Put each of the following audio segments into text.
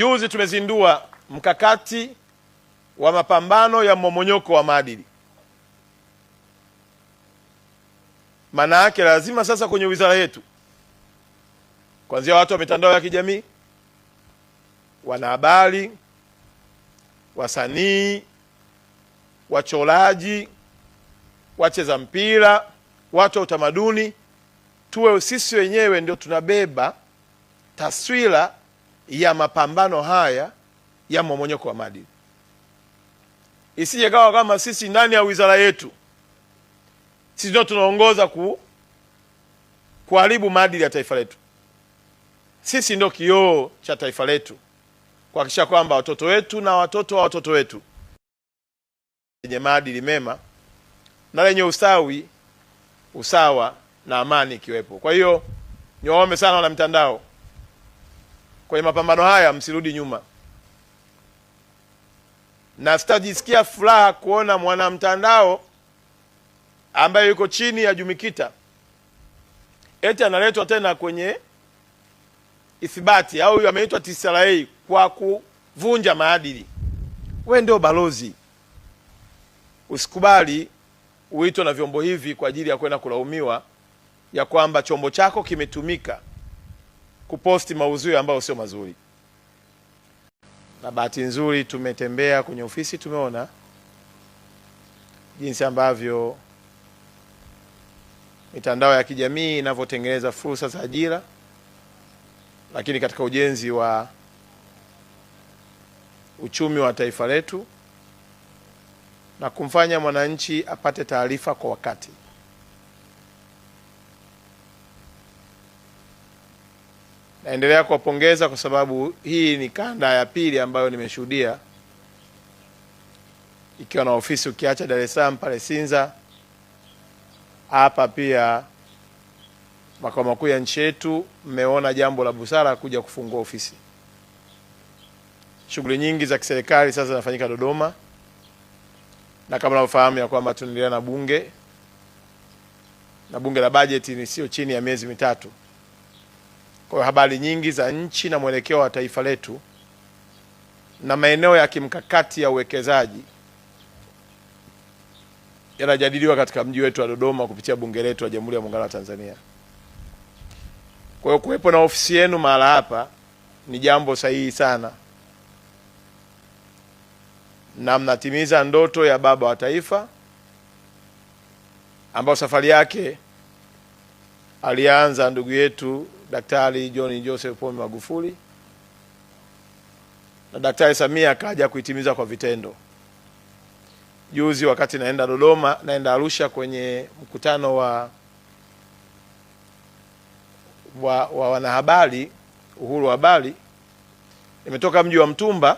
Juzi tumezindua mkakati wa mapambano ya mmomonyoko wa maadili. Maana yake lazima sasa kwenye wizara yetu, kuanzia watu wa mitandao ya kijamii, wanahabari, wasanii, wachoraji, wacheza mpira, watu wa utamaduni, tuwe sisi wenyewe ndio tunabeba taswira ya mapambano haya ya mmomonyoko wa maadili. Isije kawa kama sisi ndani ya wizara yetu sisi ndio tunaongoza kuharibu maadili ya taifa letu. Sisi ndio kioo cha taifa letu, kuhakikisha kwamba watoto wetu na watoto wa watoto wetu wenye maadili mema na lenye ustawi, usawa na amani ikiwepo. Kwa hiyo niwaombe sana wana mitandao, kwenye mapambano haya msirudi nyuma. Na sitajisikia furaha kuona mwanamtandao ambaye yuko chini ya Jumikita eti analetwa tena kwenye ithibati au ameitwa TCRA kwa kuvunja maadili. Wewe ndio balozi. Usikubali uitwe na vyombo hivi kwa ajili ya kwenda kulaumiwa ya kwamba chombo chako kimetumika kuposti maudhui ambayo sio mazuri. Na bahati nzuri tumetembea kwenye ofisi, tumeona jinsi ambavyo mitandao ya kijamii inavyotengeneza fursa za ajira, lakini katika ujenzi wa uchumi wa taifa letu na kumfanya mwananchi apate taarifa kwa wakati. Naendelea kuwapongeza kwa sababu hii ni kanda ya pili ambayo nimeshuhudia ikiwa na ofisi, ukiacha Dar es Salaam pale Sinza, hapa pia makao makuu ya nchi yetu mmeona jambo la busara kuja kufungua ofisi. Shughuli nyingi za kiserikali sasa zinafanyika Dodoma, na kama mnafahamu ya kwamba tunaendelea na bunge la bajeti ni sio chini ya miezi mitatu. Kwa habari nyingi za nchi na mwelekeo wa taifa letu na maeneo ya kimkakati ya uwekezaji yanajadiliwa katika mji wetu wa Dodoma kupitia bunge letu la Jamhuri ya Muungano wa Tanzania. Kwa hiyo kuwepo na ofisi yenu mahala hapa ni jambo sahihi sana, na mnatimiza ndoto ya baba wa taifa ambao safari yake alianza ndugu yetu Daktari John Joseph Pombe Magufuli, na Daktari Samia akaja kuitimiza kwa vitendo. Juzi wakati naenda Arusha kwenye mkutano wa wanahabari, uhuru wa habari, nimetoka mji wa Mtumba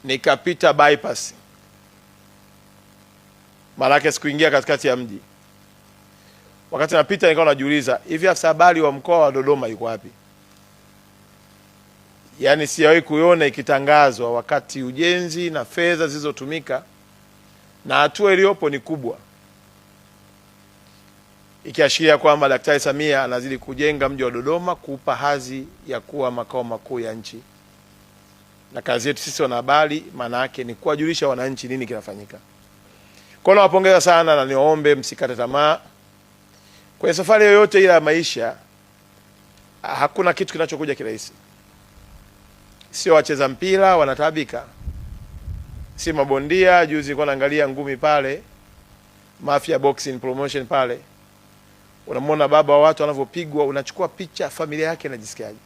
nikapita bypass. Malaki sikuingia katikati ya mji. Wakati napita nikawa najiuliza, hivi afisa habari wa mkoa wa Dodoma yuko wapi? Yaani sijawahi kuiona ikitangazwa, wakati ujenzi na fedha zilizotumika na hatua iliyopo ni kubwa, ikiashiria kwamba Daktari Samia anazidi kujenga mji wa Dodoma, kuupa hadhi ya kuwa makao makuu ya nchi. Na kazi yetu sisi wanahabari maana yake ni kuwajulisha wananchi nini kinafanyika. Kwa hiyo nawapongeza sana na niwaombe msikate tamaa. Kwenye safari yoyote ile ya maisha hakuna kitu kinachokuja kirahisi. Sio wacheza mpira wanataabika, si mabondia. Juzi nilikuwa naangalia ngumi pale Mafia Boxing Promotion pale, unamwona baba wa watu wanavyopigwa, unachukua picha, familia yake inajisikiaje?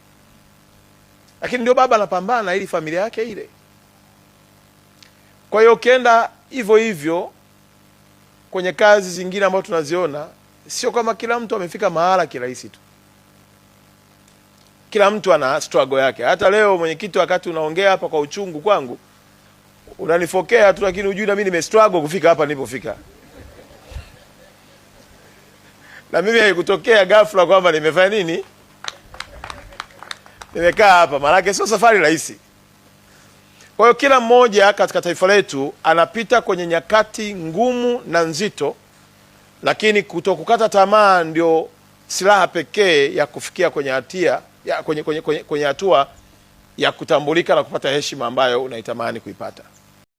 Lakini ndio baba anapambana ili familia yake ile. Kwa hiyo ukienda hivyo hivyo kwenye kazi zingine ambazo tunaziona, sio kama kila mtu amefika mahala kirahisi tu. Kila mtu ana struggle yake. Hata leo mwenyekiti, wakati unaongea hapa kwa uchungu kwangu, unanifokea tu, lakini hujui na mimi nimestruggle kufika hapa nilipofika. Na mimi haikutokea ghafla kwamba nimefanya nini, nimekaa hapa. Maana sio safari rahisi. Kwa hiyo kila mmoja katika taifa letu anapita kwenye nyakati ngumu na nzito, lakini kutokukata tamaa ndio silaha pekee ya kufikia kwenye hatua ya kutambulika na kupata heshima ambayo unaitamani kuipata.